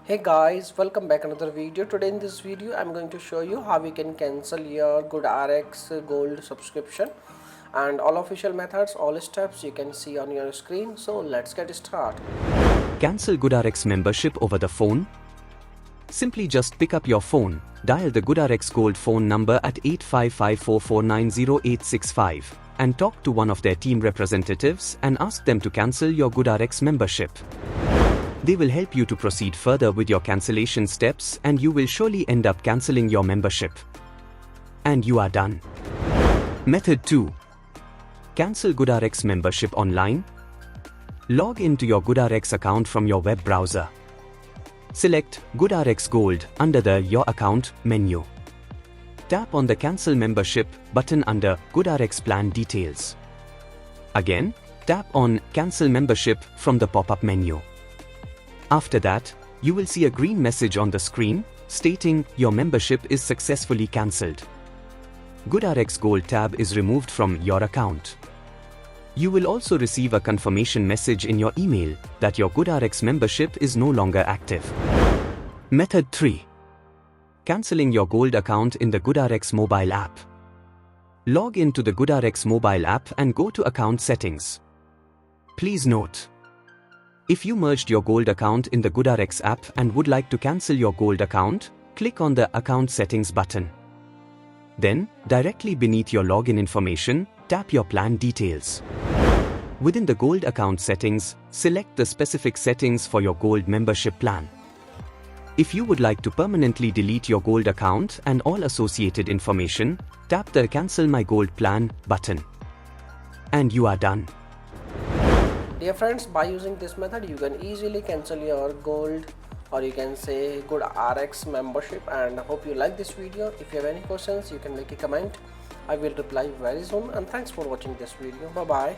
Hey guys, welcome back another video. Today in this video I'm going to show you how you can cancel your GoodRx Gold subscription and all official methods, all steps you can see on your screen. So let's get started. Cancel GoodRx membership over the phone. Simply just pick up your phone, dial the GoodRx Gold phone number at 85544908865 and talk to one of their team representatives and ask them to cancel your GoodRx membership. They will help you to proceed further with your cancellation steps and you will surely end up cancelling your membership. And you are done. Method 2. Cancel GoodRx membership online. Log into your GoodRx account from your web browser. Select GoodRx Gold under the Your Account menu. Tap on the Cancel Membership button under GoodRx Plan Details. Again, tap on Cancel Membership from the pop-up menu. After that, you will see a green message on the screen stating your membership is successfully cancelled. GoodRx Gold tab is removed from your account. You will also receive a confirmation message in your email that your GoodRx membership is no longer active. Method 3. Cancelling your Gold account in the GoodRx mobile app. Log into the GoodRx mobile app and go to Account Settings. Please note, if you merged your Gold account in the GoodRx app and would like to cancel your Gold account, click on the Account Settings button. Then, directly beneath your login information, tap your plan details. Within the Gold account settings, select the specific settings for your Gold membership plan. If you would like to permanently delete your Gold account and all associated information, tap the Cancel My Gold Plan button. And you are done. Dear friends, by using this method you can easily cancel your Gold or you can say GoodRx membership, and I hope you like this video. If you have any questions you can make a comment. I will reply very soon, and thanks for watching this video. Bye bye.